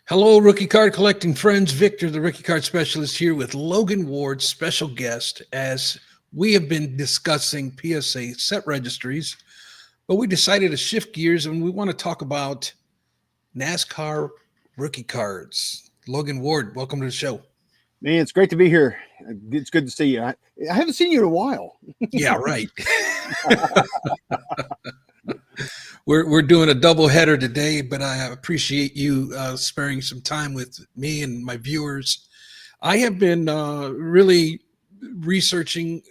Hello, rookie card collecting friends. Victor, the rookie card specialist, here with Logan Ward, special guest, as we have been discussing PSA set registries, but we decided to shift gears and we want to talk about NASCAR rookie cards. Logan Ward, welcome to the show. Man, it's great to be here. It's good to see you. I haven't seen you in a while. Yeah, right. We're doing a double header today, but I appreciate you sparing some time with me and my viewers. I have been really researching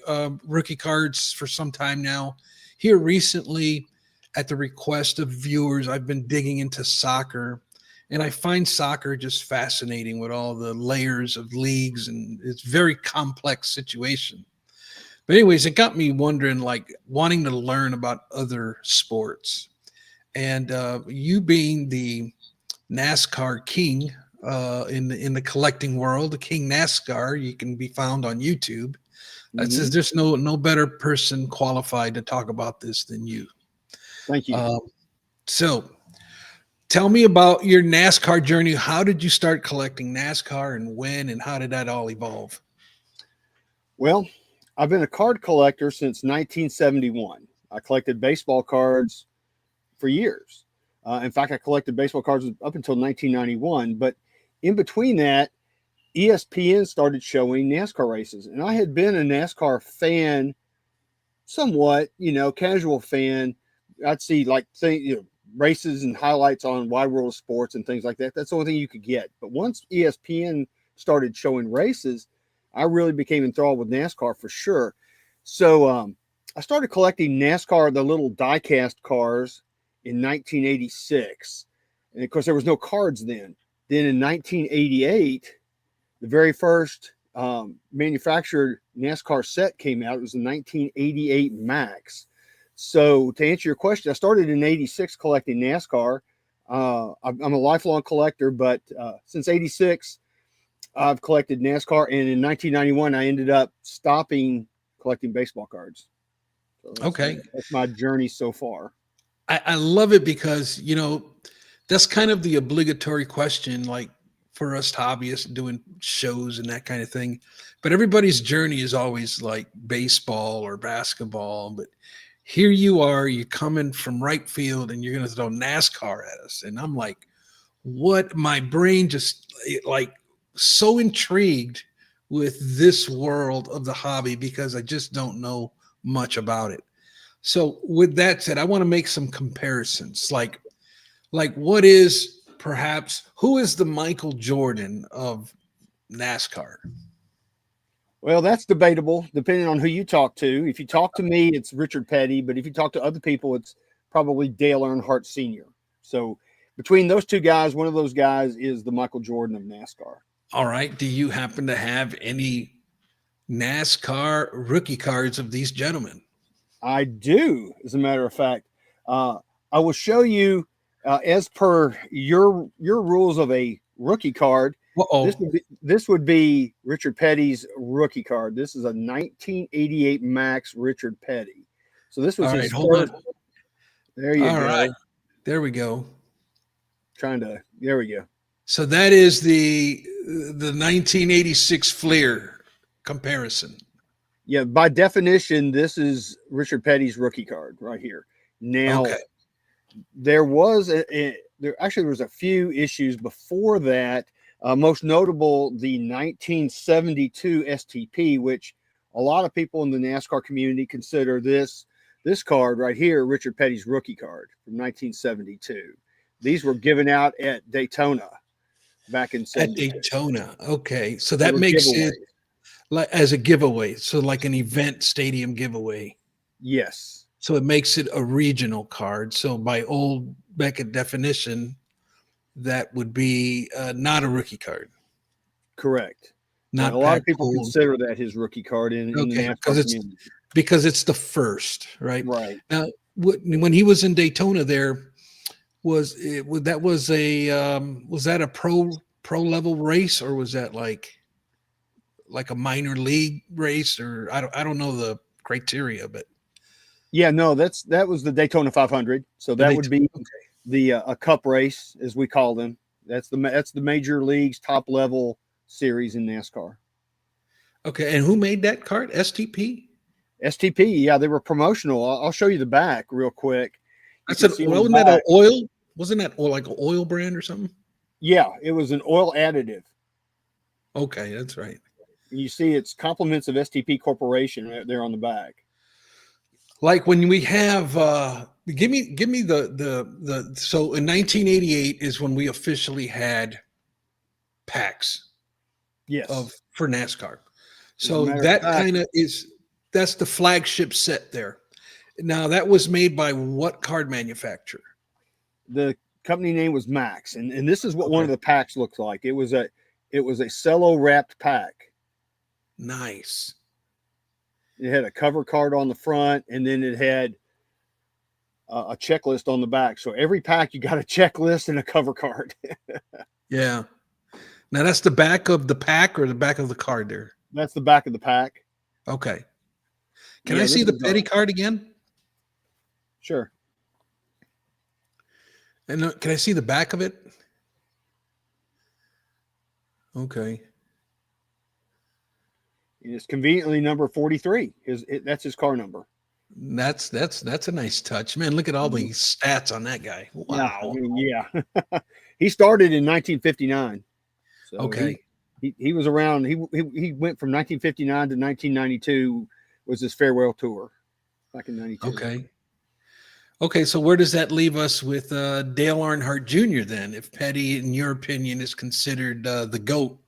rookie cards for some time now. Here recently, at the request of viewers, I've been digging into soccer, and I find soccer just fascinating with all the layers of leagues, and it's a very complex situation. But anyways, it got me wondering, like wanting to learn about other sports. And you being the NASCAR king in the collecting world, the King NASCAR, you can be found on YouTube. That says there's no better person qualified to talk about this than you. Thank you. So tell me about your NASCAR journey. How did you start collecting NASCAR and when, and how did that all evolve? Well, I've been a card collector since 1971. I collected baseball cards for years. In fact, I collected baseball cards up until 1991. But in between that, ESPN started showing NASCAR races. And I had been a NASCAR fan, somewhat, casual fan. I'd see races and highlights on Wide World of Sports and things like that. That's the only thing you could get. But once ESPN started showing races, I really became enthralled with NASCAR for sure. So I started collecting NASCAR, the little die-cast cars, in 1986. And of course, there was no cards then. Then in 1988, the very first manufactured NASCAR set came out. It was the 1988 Max. So to answer your question, I started in 86 collecting NASCAR. I'm a lifelong collector, but since 86, I've collected NASCAR. And in 1991, I ended up stopping collecting baseball cards. So that's my journey so far. I love it because, that's kind of the obligatory question, like for us hobbyists doing shows and that kind of thing. But everybody's journey is always like baseball or basketball. But here you are, you're coming from right field and you're going to throw NASCAR at us. And I'm like, what? My brain just like so intrigued with this world of the hobby because I just don't know much about it. So with that said, I want to make some comparisons. Like what is perhaps, who is the Michael Jordan of NASCAR? Well, that's debatable depending on who you talk to. If you talk to me, it's Richard Petty, but if you talk to other people, it's probably Dale Earnhardt Sr. So between those two guys, one of those guys is the Michael Jordan of NASCAR. All right. Do you happen to have any NASCAR rookie cards of these gentlemen? I do, as a matter of fact. I will show you, as per your rules of a rookie card. This would be Richard Petty's rookie card. This is a 1988 Max Richard Petty. So this was his third. There you go. All right. There we go. There we go. So that is the 1986 Fleer comparison. Yeah, by definition, this is Richard Petty's rookie card right here. Now, there was there was a few issues before that. Most notable, the 1972 STP, which a lot of people in the NASCAR community consider this card right here, Richard Petty's rookie card from 1972. These were given out at Daytona back in 72. At Daytona, okay. So that makes it like as a giveaway, so like an event stadium giveaway. Yes. So it makes it a regional card. So by old Beckett definition, that would be not a rookie card. Correct. Not a lot of people consider that his rookie card in the NASCAR community. Because it's the first, right? Right. Now, when he was in Daytona, was that a pro level race, or was that like a minor league race, or I don't know the criteria, but yeah, no, that was the Daytona 500. So that would be a cup race, as we call them. That's the major leagues top level series in NASCAR. Okay, and who made that cart? STP. STP, yeah, they were promotional. I'll show you the back real quick. You That's can an see on the wasn't that an back. oil? Wasn't that oil, like an oil brand or something? Yeah, it was an oil additive. Okay, that's right. And you see it's compliments of STP Corporation right there on the back. Like when we have give me the so in 1988 is when we officially had packs of Yes. for NASCAR. As a So matter of that fact, kind of is that's the flagship set there. Now that was made by what card manufacturer? the company name was Max, and this is what one Okay. of the packs looked like. It was a cello wrapped pack. Nice. It had a cover card on the front, and then it had a checklist on the back. So every pack you got a checklist and a cover card. Yeah. Now that's the back of the pack or the back of the card there. That's the back of the pack. Okay. Can I Yeah, see this the is petty card again? sure. And can I see the back of it? Okay. It's conveniently number 43. That's his car number. That's a nice touch, man. Look at all the stats on that guy. Yeah, I Wow. mean, yeah. He started in 1959, so Okay. he was around. He went from 1959 to 1992 was his farewell tour back in '92. Okay. Okay. So where does that leave us with Dale Earnhardt Jr. then? If Petty, in your opinion, is considered the GOAT?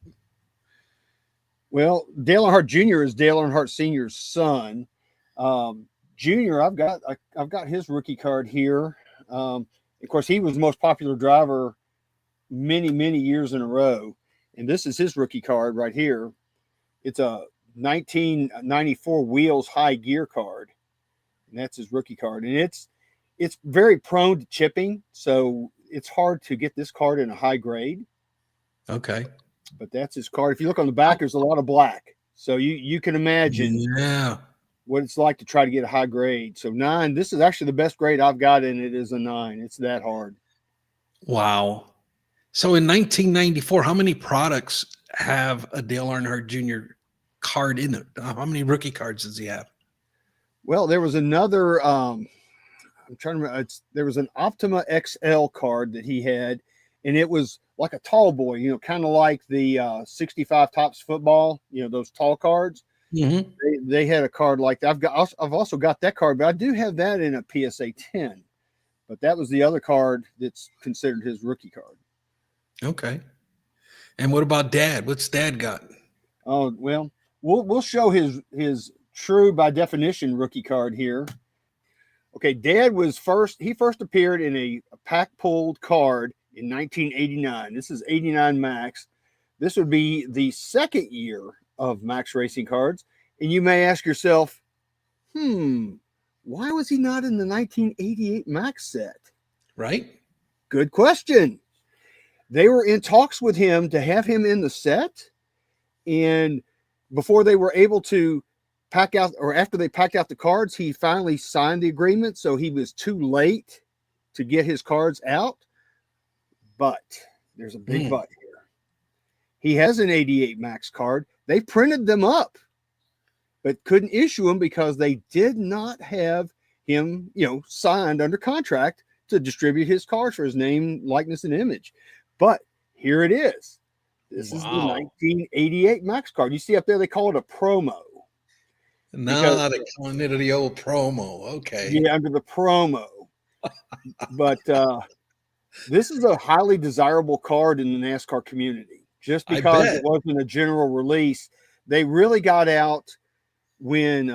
Well, Dale Earnhardt Jr. is Dale Earnhardt Sr.'s son. Junior, I've got his rookie card here. Of course, he was the most popular driver many years in a row, and this is his rookie card right here. It's a 1994 Wheels High Gear card, and that's his rookie card. And it's very prone to chipping, so it's hard to get this card in a high grade. Okay. But that's his card. If you look on the back, there's a lot of black, so you can imagine Yeah. what it's like to try to get a high grade. So 9. This is actually the best grade I've got, and it is a 9. It's that hard. Wow. So in 1994, how many products have a Dale Earnhardt Jr. card in it? How many rookie cards does he have? Well, there was another. I'm trying to remember. There was an Optima XL card that he had, and it was like a tall boy. Kind of like the 65 Tops football. Those tall cards. Mm-hmm. They had a card like that. I've also got that card, but I do have that in a PSA 10. But that was the other card that's considered his rookie card. Okay. And what about Dad? What's Dad got? Oh well, we'll show his true by definition rookie card here. Okay, Dad was first. He first appeared in a pack pulled card in 1989. This is 89 Max. This would be the second year of Max Racing cards, and you may ask yourself, why was he not in the 1988 Max set? Right? Good question. They were in talks with him to have him in the set, and before they were able to pack out, or after they packed out the cards, he finally signed the agreement, so he was too late to get his cards out. But there's a big but here. He has an 88 Max card. They printed them up, but couldn't issue them because they did not have him, signed under contract to distribute his cards for his name, likeness, and image. But here it is. This is the 1988 Max card. You see up there, they call it a promo. Nah, they calling it the old promo. Okay. Yeah, under the promo. But this is a highly desirable card in the NASCAR community. Just because it wasn't a general release, they really got out when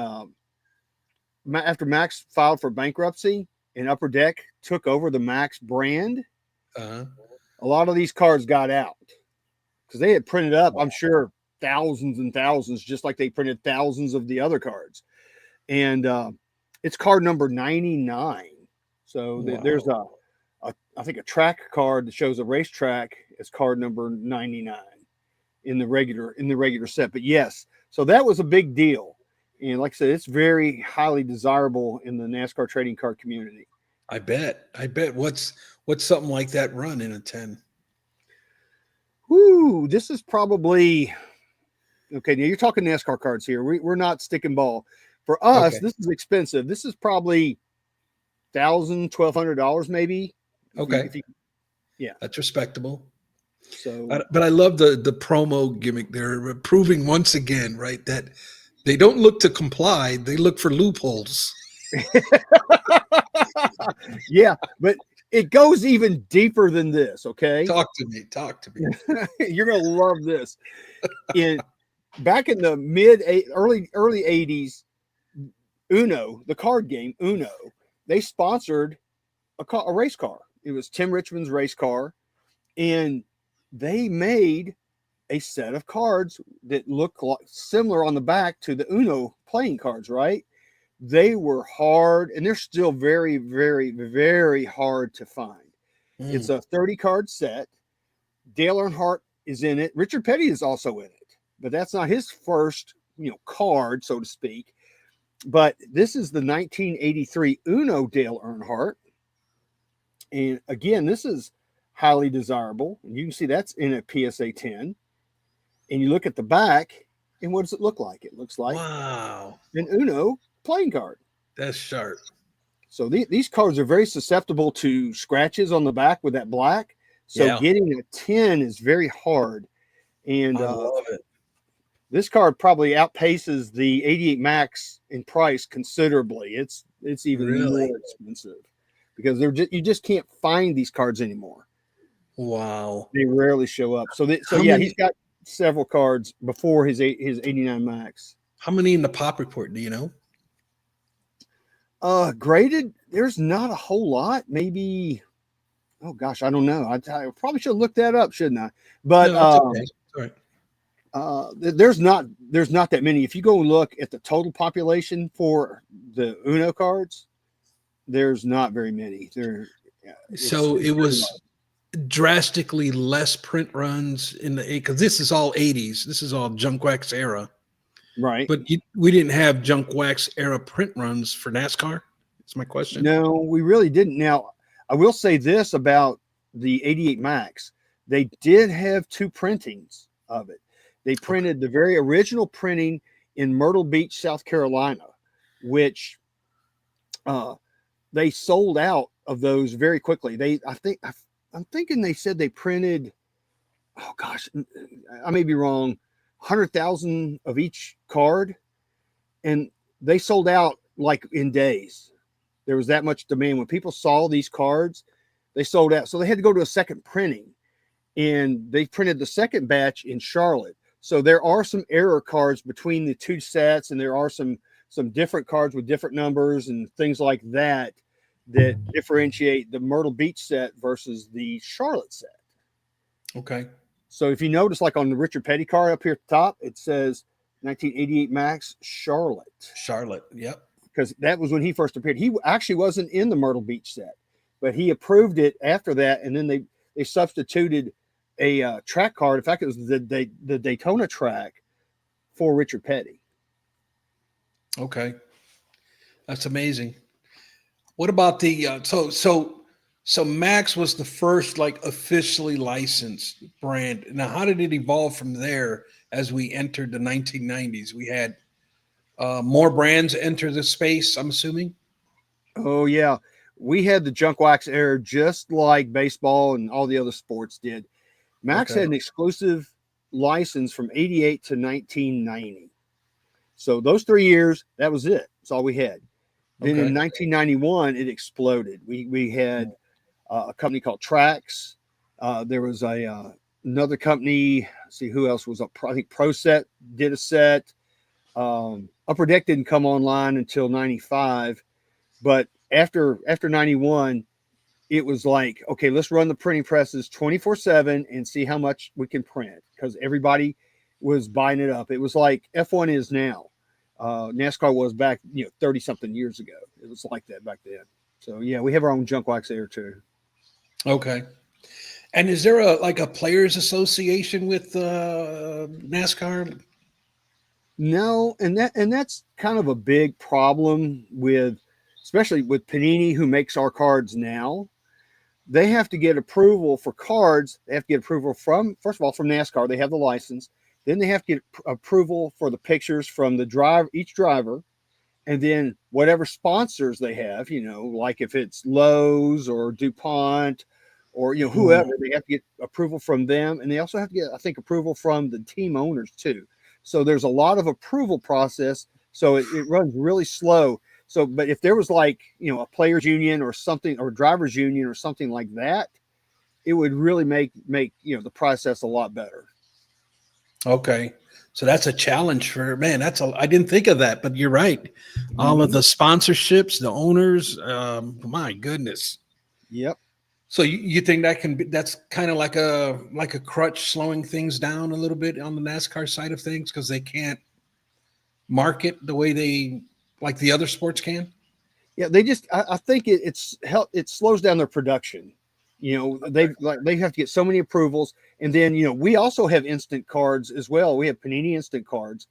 after Max filed for bankruptcy and Upper Deck took over the Max brand. A lot of these cards got out because they had printed up, I'm sure, thousands and thousands, just like they printed thousands of the other cards. And it's card number 99. So there's I think a track card that shows a racetrack as card number 99 in the regular set. But yes, so that was a big deal. And like I said, it's very highly desirable in the NASCAR trading card community. I bet. What's something like that run in a 10? Ooh, this is probably okay. Now you're talking NASCAR cards here. We're not sticking ball. For us, Okay. this is expensive. This is probably $1,200 maybe. Okay. If you yeah. That's respectable. So But I love the promo gimmick. They're proving once again, right, that they don't look to comply; they look for loopholes. yeah, but it goes even deeper than this. Okay, Talk to me. Talk to me. you're gonna love this. In back in the early 80s, Uno, the card game Uno, they sponsored a race car. It was Tim Richmond's race car, and they made a set of cards that look similar on the back to the Uno playing cards, right? They were hard, and they're still very, very, very hard to find. It's Mm. a 30 card set. Dale Earnhardt is in it. Richard Petty is also in it, but that's not his first, card, so to speak. But this is the 1983 Uno Dale Earnhardt. And again, this is highly desirable. And you can see that's in a PSA 10. And you look at the back, and what does it look like? It looks like Wow, an Uno playing card. that's sharp. So these cards are very susceptible to scratches on the back with that black. So Yeah, getting a 10 is very hard. And I love it. this card probably outpaces the 88 Max in price considerably. It's even Really? more expensive because you just can't find these cards anymore. Wow. They rarely show up. So How yeah, he's many? got several cards before his 89 Max. How many in the pop report? Do you know? Graded, there's not a whole lot. Maybe, oh gosh, I don't know. I probably should look that up, shouldn't I? But No, it's okay. All right. there's not that many. If you go and look at the total population for the Uno cards, there's not very many. So it it's was drastically less print runs in the because this is all 80s. This is all junk wax era. right. But we didn't have junk wax era print runs for NASCAR. That's my question. No, we really didn't. Now, I will say this about the 88 Max. They did have two printings of it. They printed the very original printing in Myrtle Beach, South Carolina, which they sold out of those very quickly. I'm thinking they said they printed, oh gosh, I may be wrong, 100,000 of each card, and they sold out like in days. There was that much demand. When people saw these cards, they sold out. So they had to go to a second printing, and they printed the second batch in Charlotte. So there are some error cards between the two sets, and there are some different cards with different numbers and things like that differentiate the Myrtle Beach set versus the Charlotte set. Okay. So if you notice, like on the Richard Petty card up here at the top, it says 1988 Max Charlotte. Charlotte. Yep. Because that was when he first appeared. He actually wasn't in the Myrtle Beach set, but he approved it after that, and then they substituted a track card. In fact, it was the Daytona track for Richard Petty. Okay. That's amazing. What about the so Max was the first like officially licensed brand. Now, how did it evolve from there as we entered the 1990s? We had more brands enter the space, I'm assuming. Oh yeah, we had the junk wax era just like baseball and all the other sports did. Max Okay. had an exclusive license from 88 to 1990. So those 3 years, that was it. That's all we had. Then Okay. in 1991, it exploded. We had a company called Trax. There was another company. Let's see who else was up. I think ProSet did a set. Upper Deck didn't come online until 95, but after 91, it was like, okay, let's run the printing presses 24/7 and see how much we can print, because everybody was buying it up. It was like F1 is now. NASCAR was back, 30 something years ago. It was like that back then. So yeah, we have our own junk wax there too. Okay. And is there a players association with NASCAR? No, and that's kind of a big problem with, especially with Panini, who makes our cards now. they have to get approval for cards. They have to get approval from, first of all, from NASCAR. They have the license. Then they have to get approval for the pictures from the driver, each driver, and then whatever sponsors they have, like if it's Lowe's or DuPont or whoever, they have to get approval from them, and they also have to get, I think, approval from the team owners too. So there's a lot of approval process. So it runs really slow. So, but if there was like, a players union or something, or drivers union or something like that, it would really make, the process a lot better. Okay. So that's a challenge for, man. I didn't think of that, but you're right. All of the sponsorships, the owners, my goodness. Yep. So you think that's kind of like a crutch slowing things down a little bit on the NASCAR side of things because they can't market the way they like the other sports can? Yeah, they just, I think it slows down their production. They have to get so many approvals, and then we also have instant cards as well. We have Panini instant cards,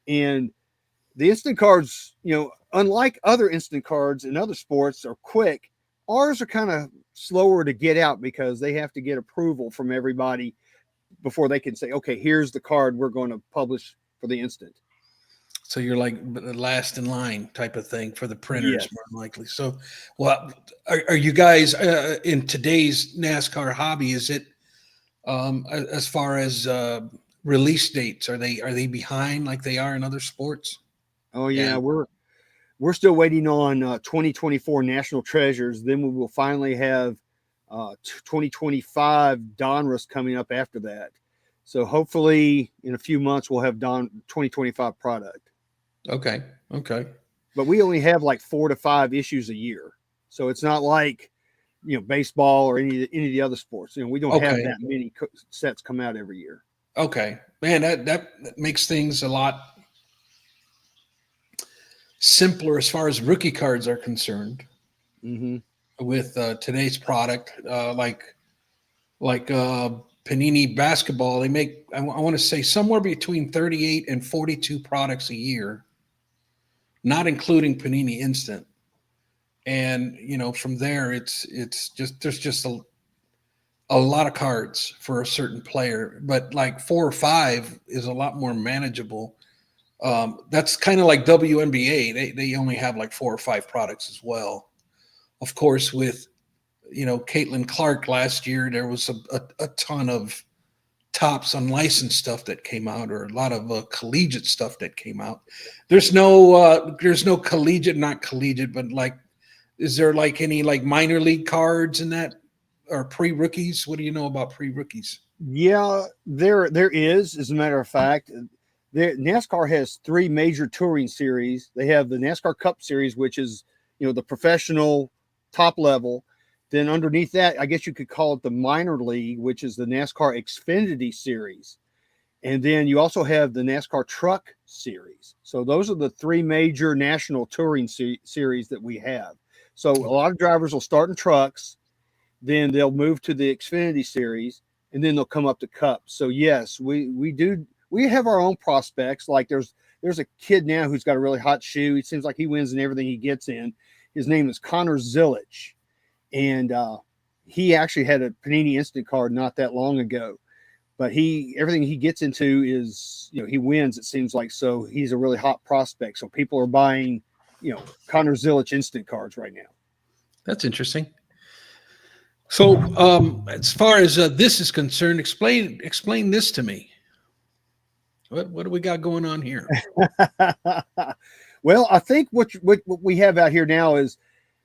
and the instant cards, unlike other instant cards in other sports, are quick. Ours are kind of slower to get out because they have to get approval from everybody before they can say, okay, here's the card we're going to publish for the instant. So you're like the last in line type of thing for the printers, Yes. more than likely. So, well, are you guys in today's NASCAR hobby? Is it as far as release dates? Are they behind like they are in other sports? Oh yeah, And we're still waiting on 2024 National Treasures. Then we will finally have 2025 Donruss coming up after that. So hopefully in a few months we'll have 2025 product. okay. But we only have like 4 to 5 issues a year, so it's not like baseball or any of the other sports. We don't have that many sets come out every year. Okay, man, that makes things a lot simpler as far as rookie cards are concerned. Mm-hmm. With today's product, like Panini basketball, they make I want to say somewhere between 38 and 42 products a year, not including Panini Instant. And from there, it's just there's just a lot of cards for a certain player, but like 4 or 5 is a lot more manageable. That's kind of like WNBA. They only have like 4 or 5 products as well. Of course, with Caitlin Clark last year, there was a ton of tops unlicensed stuff that came out, or a lot of collegiate stuff that came out. There's no collegiate, not collegiate, but like, is there like any like minor league cards in that, or pre-rookies? What do you know about pre-rookies? Yeah, there is. As a matter of fact, NASCAR has 3 major touring series. They have the NASCAR Cup Series, which is the professional top level. Then underneath that, I guess you could call it the minor league, which is the NASCAR Xfinity Series. And then you also have the NASCAR Truck Series. So those are the 3 major national touring series that we have. So a lot of drivers will start in trucks, then they'll move to the Xfinity Series, and then they'll come up to Cup. So yes, we have our own prospects. Like there's a kid now who's got a really hot shoe. It seems like he wins in everything he gets in. His name is Connor Zilic, and he actually had a Panini Instant card not that long ago. But everything he gets into is, he wins, it seems like. So he's a really hot prospect. So people are buying, Connor Zilic Instant cards right now. That's interesting. So, as far as this is concerned, explain this to me. What do we got going on here? Well, I think what we have out here now is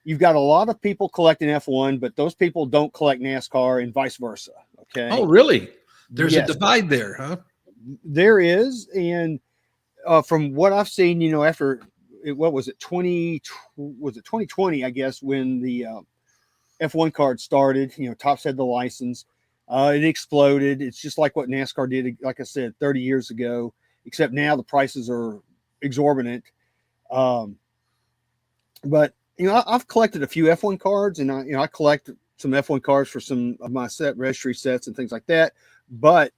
you've got a lot of people collecting F1, but those people don't collect NASCAR and vice versa. Okay. Oh, really? There's Yes. a divide there, huh? There is. And from what I've seen, after what was it, 2020, I guess, when the F1 card started, Topps had the license. It exploded. It's just like what NASCAR did, like I said, 30 years ago, except now the prices are exorbitant. But I've collected a few F1 cards, and I collect some F1 cards for some of my set registry sets and things like that. But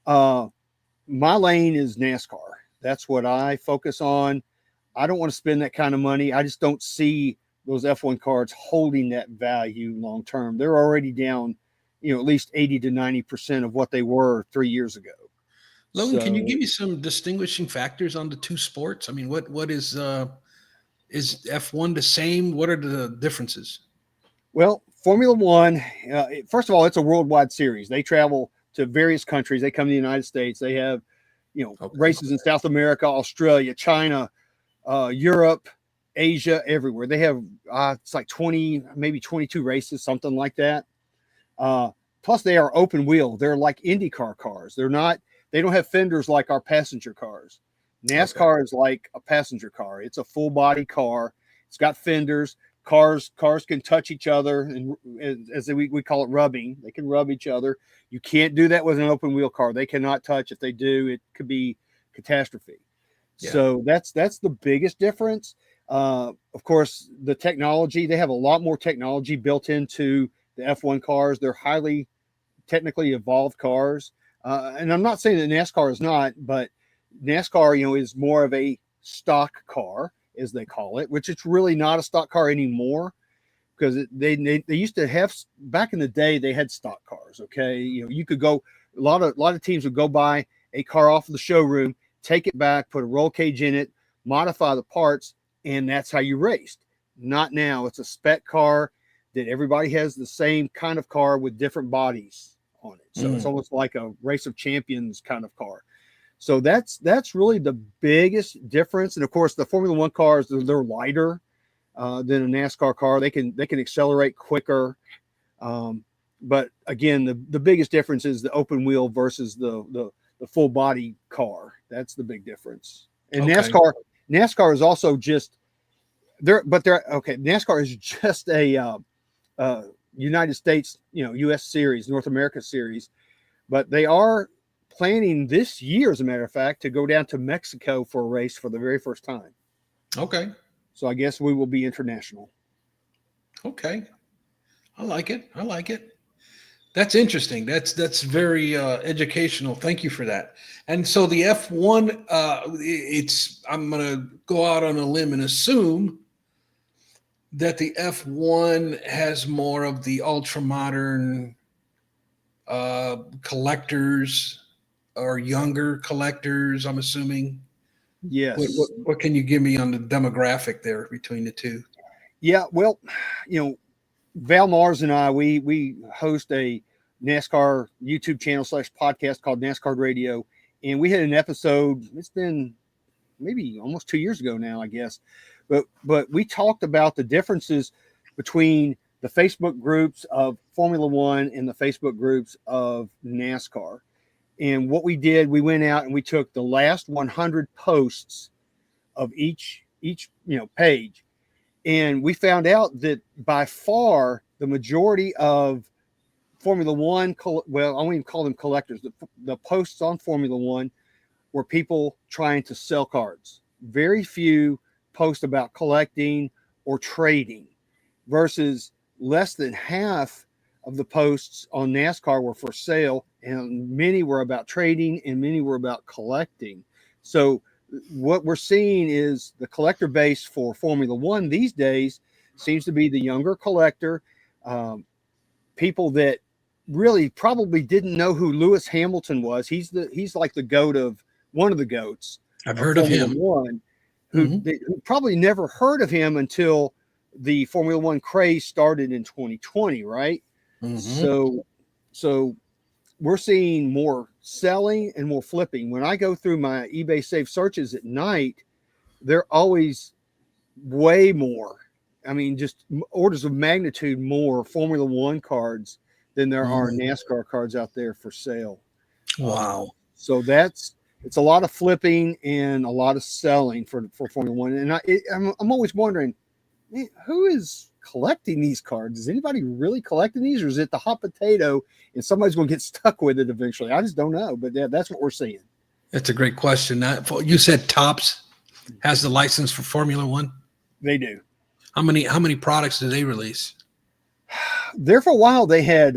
my lane is NASCAR. That's what I focus on. I don't want to spend that kind of money. I just don't see those F1 cards holding that value long term. They're already down, at least 80 to 90% of what they were 3 years ago. Logan, can you give me some distinguishing factors on the two sports? I mean, what is F1 the same? What are the differences? Well, Formula One, first of all, it's a worldwide series. They travel to various countries. They come to the United States. They have, races in South America, Australia, China, Europe, Asia, everywhere. They have, it's like 20, maybe 22 races, something like that. Plus, they are open wheel. They're like IndyCar cars. They don't have fenders like our passenger cars. NASCAR is like a passenger car. It's a full body car. It's got fenders. Cars can touch each other, and as we call it, rubbing. They can rub each other. You can't do that with an open wheel car. They cannot touch. If they do, it could be catastrophe. Yeah. So that's the biggest difference. Of course, the technology. They have a lot more technology built into the F1 cars. They're highly technically evolved cars. And I'm not saying that NASCAR is not, but NASCAR, is more of a stock car, as they call it, which it's really not a stock car anymore, because they used to have, back in the day, they had stock cars. Okay. You could go, a lot of teams would go buy a car off of the showroom, take it back, put a roll cage in it, modify the parts, and that's how you raced. Not now. It's a spec car that everybody has the same kind of car with different bodies on it. So it's almost like a race of champions kind of car. So that's really the biggest difference. And of course, the Formula One cars, they're lighter than a NASCAR car. They can accelerate quicker. But again, the biggest difference is the open wheel versus the full body car. That's the big difference. And NASCAR is also just NASCAR is just a United States, U.S. series, North America series, but they are planning this year, as a matter of fact, to go down to Mexico for a race for the very first time. Okay. So I guess we will be international. Okay. I like it. That's interesting. That's very educational. Thank you for that. And so the F1, I'm going to go out on a limb and assume that the F1 has more of the ultra modern collectors or younger collectors, I'm assuming. Yes. What can you give me on the demographic there between the two? Yeah, well, Val Mars and I, we host a NASCAR YouTube channel / podcast called NASCAR Radio. And we had an episode, it's been maybe almost 2 years ago now, I guess. But we talked about the differences between the Facebook groups of Formula One and the Facebook groups of NASCAR. And what we did, we went out and we took the last 100 posts of each page. And we found out that by far the majority of Formula One, I won't even call them collectors, the posts on Formula One were people trying to sell cards. Very few posts about collecting or trading, versus less than half of the posts on NASCAR were for sale, and many were about trading and many were about collecting. So what we're seeing is the collector base for Formula One these days seems to be the younger collector, people that really probably didn't know who Lewis Hamilton was. He's like the goat of one of the goats. I've heard of him. One, who probably never heard of him until the Formula One craze started in 2020, right? So we're seeing more selling and more flipping. When I go through my eBay Save searches at night, they're always way more. I mean, just orders of magnitude more Formula One cards than there are NASCAR cards out there for sale. Wow. So it's a lot of flipping and a lot of selling for Formula One. And I'm always wondering, man, who is collecting these cards? Is anybody really collecting these, or is it the hot potato and somebody's going to get stuck with it eventually? I just don't know, but yeah, that's what we're seeing. That's a great question. You said Topps has the license for Formula One? They do. How many products do they release? There for a while, they had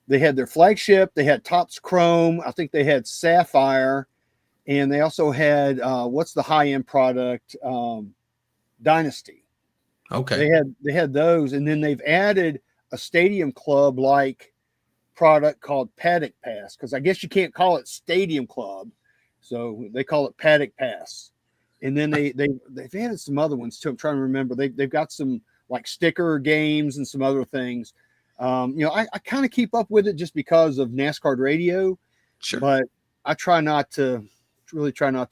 their flagship. They had Topps Chrome. I think they had Sapphire, and they also had what's the high end product? Dynasty. Okay. They had those, and then they've added a stadium club like product called Paddock Pass, because I guess you can't call it Stadium Club, so they call it Paddock Pass. And then they've added some other ones too. I'm trying to remember. They've got some like sticker games and some other things. I kind of keep up with it just because of NASCAR radio, Sure. but I try not to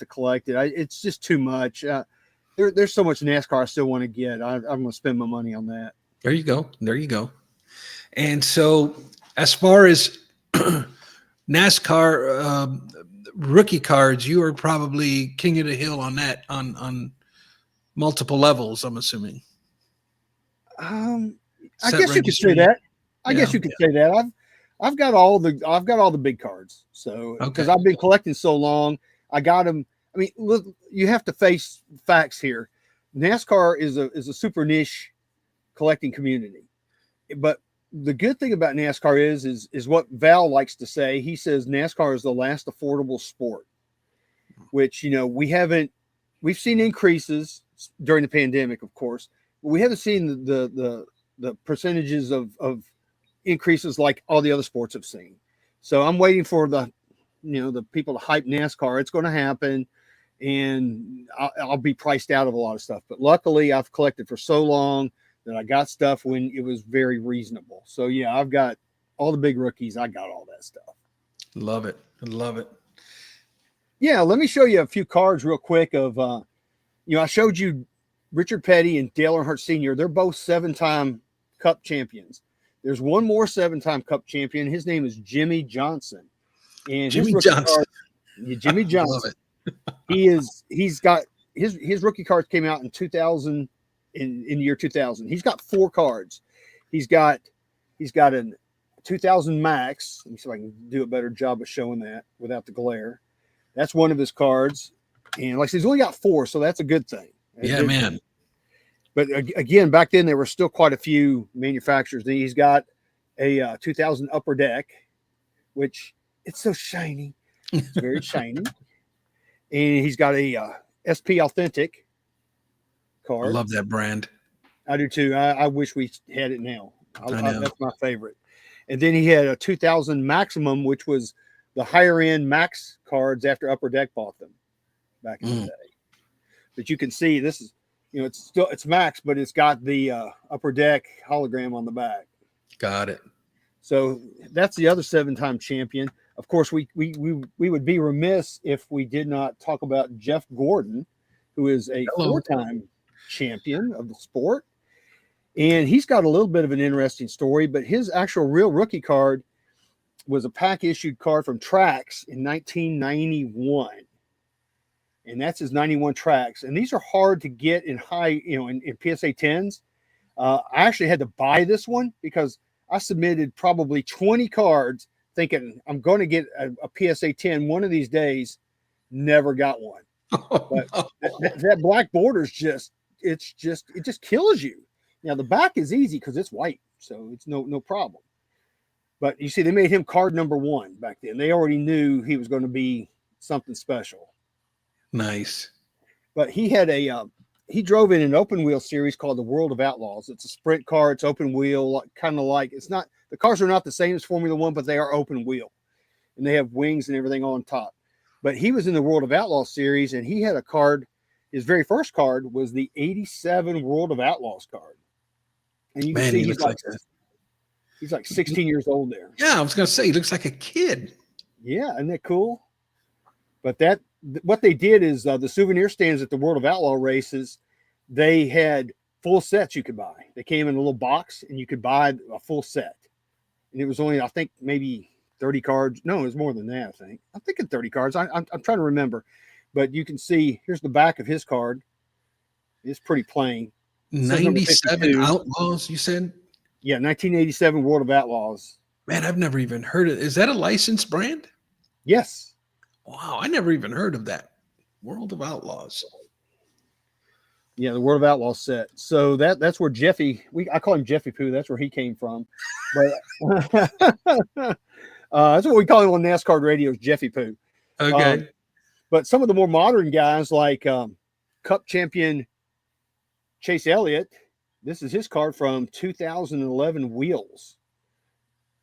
collect it. It's just too much. There's so much NASCAR I still want to get. I'm going to spend my money on that. There you go. There you go. And so, as far as NASCAR rookie cards, you are probably king of the hill on that on multiple levels. I'm assuming. I Set guess you could say registry. that. I Yeah, guess you could say that. I've got all the big cards. So because Okay. I've been collecting so long, I got them. I mean, look, you have to face facts here. NASCAR is a super niche collecting community, but the good thing about NASCAR is what Val likes to say. He says NASCAR is the last affordable sport, which we've seen increases during the pandemic, of course, but we haven't seen the percentages of increases like all the other sports have seen. So I'm waiting for the people to hype NASCAR. It's going to happen, and I'll be priced out of a lot of stuff. But luckily, I've collected for so long that I got stuff when it was very reasonable. So yeah, I've got all the big rookies. I got all that stuff. Love it. Love it. Yeah, let me show you a few cards real quick of I showed you Richard Petty and Dale Earnhardt Sr. They're both 7-time Cup champions. There's one more 7-time Cup champion. His name is Jimmy Johnson. And Jimmy Johnson. Jimmy Johnson. He's got his rookie cards came out in 2000 in the year 2000. He's got 4 cards. He's got a 2000 Max. Let me see if I can do a better job of showing that without the glare. That's one of his cards. And like I said, he's only got 4, so that's a good thing. Yeah, man. But again, back then there were still quite a few manufacturers. He's got a 2000 Upper Deck, which it's so shiny. It's very shiny. And he's got a SP Authentic card. I love that brand. I do too. I wish we had it now. I know. That's my favorite. And then he had a 2000 Maximum, which was the higher end Max cards after Upper Deck bought them back in the day. But you can see this is, it's Max, but it's got the Upper Deck hologram on the back. Got it. So that's the other 7-time champion. Of course, we would be remiss if we did not talk about Jeff Gordon, who is a 4-time champion of the sport. And he's got a little bit of an interesting story, but his actual real rookie card was a pack issued card from Trax in 1991. And that's his 91 Trax. And these are hard to get in high, in PSA 10s. I actually had to buy this one because I submitted probably 20 cards thinking I'm going to get a PSA 10 one of these days. Never got one. But that black border is it just kills you. Now the back is easy because it's white, so it's no problem. But you see, they made him card number 1 back then. They already knew he was going to be something special. Nice. But he had he drove in an open wheel series called the World of Outlaws. It's a sprint car. It's open wheel, kind of like it's not. The cars are not the same as Formula One, but they are open wheel, and they have wings and everything on top. But he was in the World of Outlaws series, and he had a card. His very first card was the '87 World of Outlaws card. And you can see he's like 16 years old there. Yeah, I was going to say, he looks like a kid. Yeah, isn't that cool? But what they did is the souvenir stands at the World of Outlaw races, they had full sets you could buy. They came in a little box, and you could buy a full set. And it was only, I think, maybe 30 cards. No, it was more than that, I think. I'm thinking 30 cards. I'm trying to remember. But you can see, here's the back of his card. It's pretty plain. 97 Outlaws, you said? Yeah, 1987 World of Outlaws. Man, I've never even heard of it. Is that a licensed brand? Yes. Wow, I never even heard of that. World of Outlaws. Yeah, the World of Outlaws set. So that's where I call him Jeffy Poo. That's where he came from. But that's what we call him on NASCAR radio is Jeffy Poo. Okay. But some of the more modern guys like Cup champion Chase Elliott This is his card from 2011 Wheels.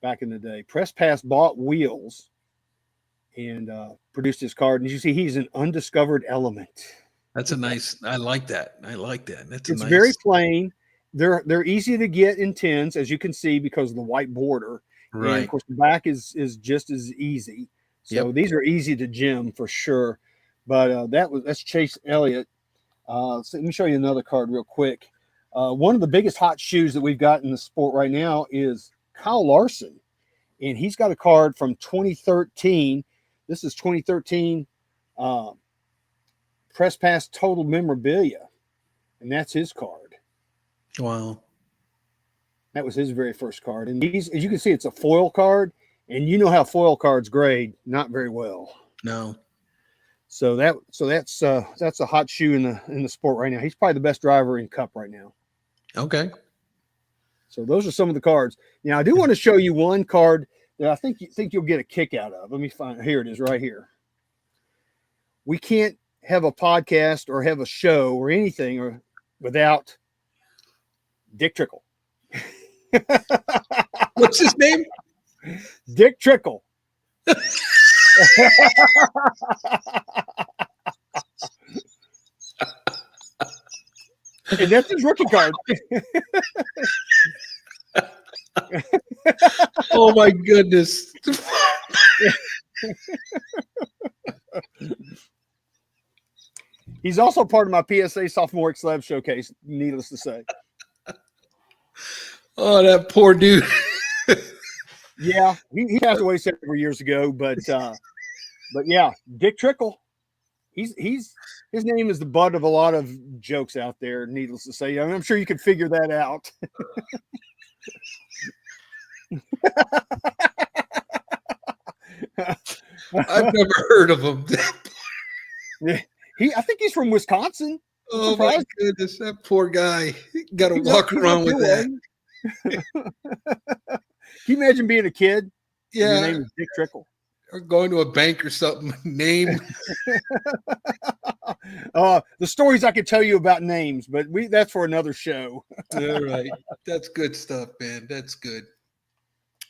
Back in the day, Press Pass bought Wheels and produced his card. And you see, he's an undiscovered element. That's a nice. I like that. I like that. That's a It's very nice. plain. They're easy to get in tins, as you can see, because of the white border. And of Right. course, the back is just as easy. So Yep. these are easy to gem for sure. But that's Chase Elliott. So let me show you another card real quick. One of the biggest hot shoes that we've got in the sport right now is Kyle Larson, and he's got a card from 2013. This is 2013 Press Pass Total Memorabilia, and that's his card. Wow. That was his very first card, and as you can see, it's a foil card, and you know how foil cards grade not very well. No. So that's a hot shoe in the sport right now. He's probably the best driver in Cup right now. Okay. So those are some of the cards. Now I do want to show you one card that I think you'll get a kick out of. Let me find. Here it is, right here. We can't have a podcast or have a show or anything without Dick Trickle. What's his name? Dick Trickle. And that's his rookie card. Oh my goodness. He's also part of my PSA Sophomore Celeb Showcase, needless to say. Oh, that poor dude. Yeah, he passed away several years ago, but yeah, Dick Trickle. His name is the butt of a lot of jokes out there, needless to say. I mean, I'm sure you could figure that out. I've never heard of him. I think he's from Wisconsin. Oh my goodness, that poor guy. Got to walk around with that. Can you imagine being a kid? Yeah. Your name is Dick Trickle. Or going to a bank or something. Name. The stories I could tell you about names, but that's for another show. All right. That's good stuff, man. That's good.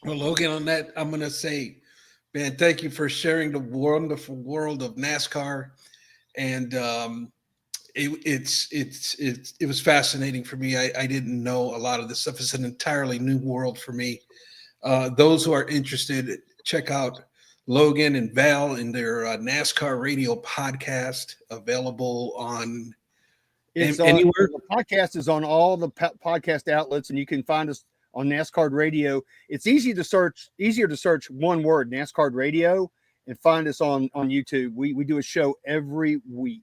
Well, Logan, on that, I'm going to say, man, thank you for sharing the wonderful world of NASCAR. And it was fascinating for me. I didn't know a lot of this stuff. It's an entirely new world for me. Those who are interested, check out Logan and Val in their NASCAR radio podcast, available on anywhere. The podcast is on all the podcast outlets, and you can find us on NASCAR radio. It's easier to search one word, NASCAR radio, and find us on YouTube. We do a show every week.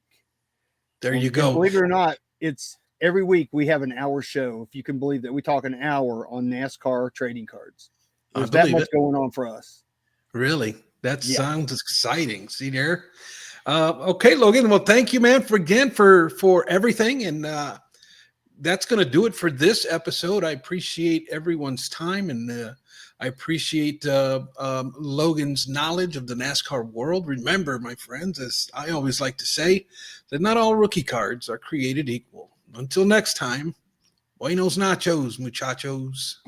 There you go. Believe it or not, it's every week we have an hour show. If you can believe that, we talk an hour on NASCAR trading cards. There's that much going on for us. Really? That sounds exciting. See there? Okay, Logan. Well, thank you, man, for everything. And that's going to do it for this episode. I appreciate everyone's time, and I appreciate Logan's knowledge of the NASCAR world. Remember, my friends, as I always like to say, that not all rookie cards are created equal. Until next time, buenos nachos, muchachos.